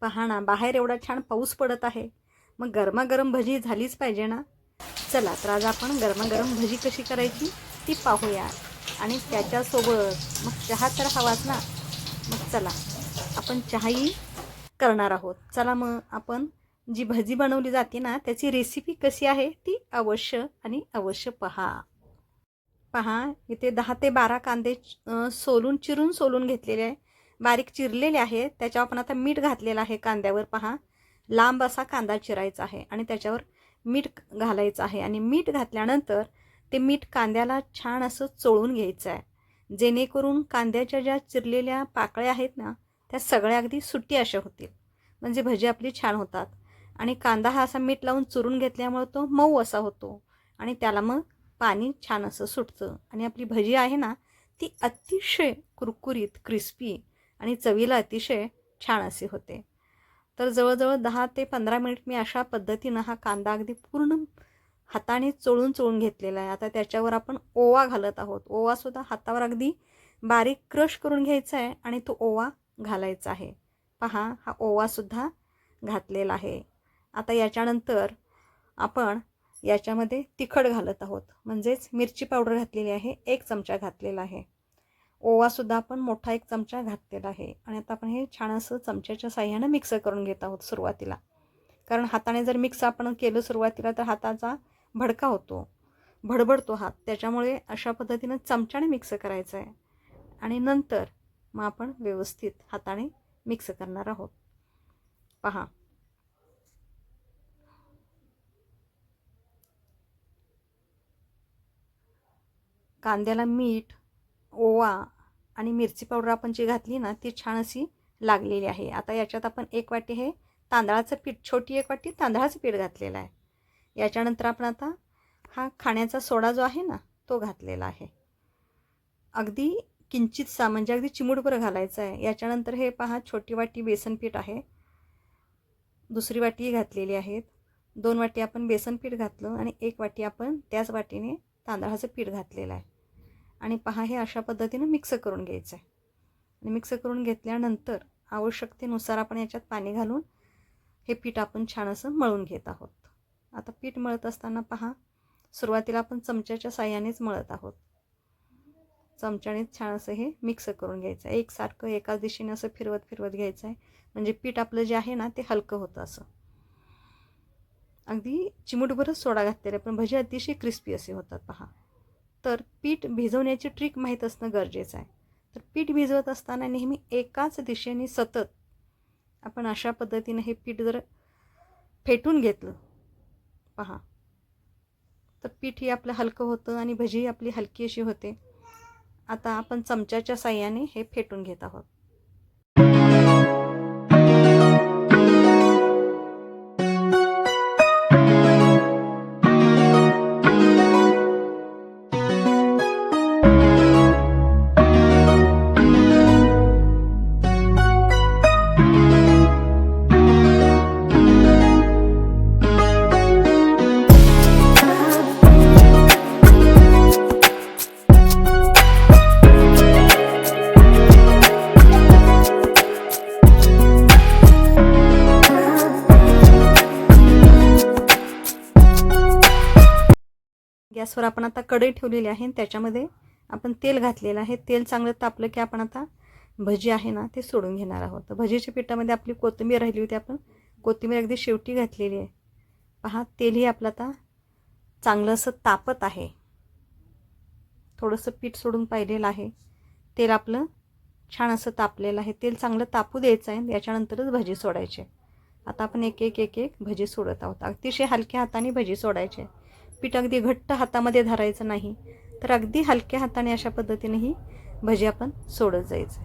पहा ना, बाहेर एवढा छान पाऊस पडत आहे, मग गरमागरम भजी झालीच पाहिजे ना. चला तर आज आपण गरमागरम भजी कशी करायची ती पाहूया. आणि त्याच्यासोबत मग चहा तर हवाच ना. मग चला आपण चहाही करणार आहोत. चला मग आपण जी भजी बनवली जाते ना त्याची रेसिपी कशी आहे ती अवश्य आणि अवश्य पहा. इथे 10 ते 12 कांदे चिरून सोलून घेतलेले आहे, बारीक चिरलेले आहे. त्याच्यावर आपण आता मीठ घातलेलं आहे कांद्यावर. लांब असा कांदा चिरायचा आहे आणि त्याच्यावर मीठ घालायचं आहे. आणि मीठ घातल्यानंतर ते मीठ कांद्याला छान असं चोळून घ्यायचं आहे, जेणेकरून कांद्याच्या ज्या चिरलेल्या पाकळ्या आहेत ना त्या सगळ्या अगदी सुट्टी अशा होतील, म्हणजे भजी आपली छान होतात. आणि कांदा हा असा मीठ लावून चुरून घेतल्यामुळे तो मऊ असा होतो आणि त्याला मग पाणी छान असं सुटतं. आणि आपली भजी आहे ना ती अतिशय कुरकुरीत, क्रिस्पी आणि चवीला अतिशय छान अशी होते. तर जवळजवळ 10 ते 15 मिनिट मी अशा पद्धतीनं हा कांदा अगदी पूर्ण हाताने चोळून घेतलेला आहे. आता त्याच्यावर आपण ओवा घालत आहोत. ओवासुद्धा हातावर अगदी बारीक क्रश करून घ्यायचा आहे आणि तो ओवा घालायचा आहे. हा ओवासुद्धा घातलेला आहे. आता याच्यानंतर आपण याच्यामध्ये तिखट घालत आहोत, म्हणजेच मिरची पावडर घातलेली आहे, 1 चमचा घातलेला आहे. ओवासुद्धा आपण मोठा 1 चमचा घातलेला आहे. आणि आता आपण हे छान असं चमच्याच्या साह्यानं मिक्स करून घेत आहोत सुरुवातीला. कारण हाताने जर मिक्स आपण केलं सुरुवातीला तर हाताचा भडका होतो, भडबडतो हात. त्याच्यामुळे अशा पद्धतीनं चमच्याने मिक्स करायचं आहे आणि नंतर मग आपण व्यवस्थित हाताने मिक्स करणार आहोत. कांद्याला मीठ, ओवा आणि मिरची पावडर आपण जी घातली ना ती छान अशी लागलेली आहे. आता याच्यात आपण 1 वाटी हे तांदळाचं पीठ, छोटी 1 वाटी तांदळाचं पीठ घातलेलं आहे. याच्यानंतर आपण आता हा खाण्याचा सोडा जो आहे ना तो घातलेला आहे, अगदी किंचितसा, म्हणजे अगदी चिमूटभर घालायचा आहे. याच्यानंतर हे छोटी वाटी बेसन पीठ आहे, दुसरी वाटी घातलेली आहेत. 2 वाटी आपण बेसन पीठ घातलं आणि 1 वाटी आपण त्याच वाटीने तांदळाचं पीठ घातलेलं आहे. आणि हे अशा पद्धतीने मिक्स करून घ्यायचं आहे. आणि मिक्स करून घेतल्यानंतर आवश्यकतेनुसार आपण याच्यात पाणी घालून हे पीठ आपण छान असं मळून घेत आहोत. आता पीठ मळत असताना सुरुवातीला आपण चमच्याच्या साह्यानेच मळत आहोत. चमच्यानेच छान असं हे मिक्स करून घ्यायचं आहे. एकसारखं एकाच दिशेने असं फिरवत घ्यायचं आहे, म्हणजे पीठ आपलं जे आहे ना ते हलकं होतं. असं अगदी चिमूटभरच सोडा घातलेला आहे, पण भजी अतिशय क्रिस्पी असे होतात. तर पीठ भिजवण्याची ट्रिक माहीत असणं गरजेचं आहे. तर पीठ भिजवत असताना नेहमी एकाच दिशेने सतत आपण अशा पद्धतीने हे पीठ जर फेटून घेतलं तर पीठही आपलं हलकं होतं आणि भजी आपली हलकी अशी होते. आता आपण चमच्याच्या साह्याने हे फेटून घेत आहोत. गॅसवर आपण आता कढई ठेवलेली आहे, त्याच्यामध्ये आपण तेल घातलेलं आहे. तेल चांगलं तापलं की आपण आता भजी आहे ना ते सोडून घेणार आहोत. तर भजीच्या पिठामध्ये आपली कोथिंबीर राहिली होती, आपण कोथिंबीर अगदी शेवटी घातलेली आहे. तेलही आपलं आता चांगलं असं तापत आहे. थोडंसं पीठ सोडून पाहिलेलं आहे. तेल आपलं छान असं तापलेलं आहे. तेल चांगलं तापू द्यायचं आहे, याच्यानंतरच भजी सोडायचे. आता आपण एक एक भजी सोडत आहोत. अतिशय हलक्या हाताने भजी सोडायचे. पीठ अगदी घट्ट हातामध्ये धरायचं नाही, तर अगदी हलक्या हाताने अशा पद्धतीने ही भजी आपण सोडत जायचं.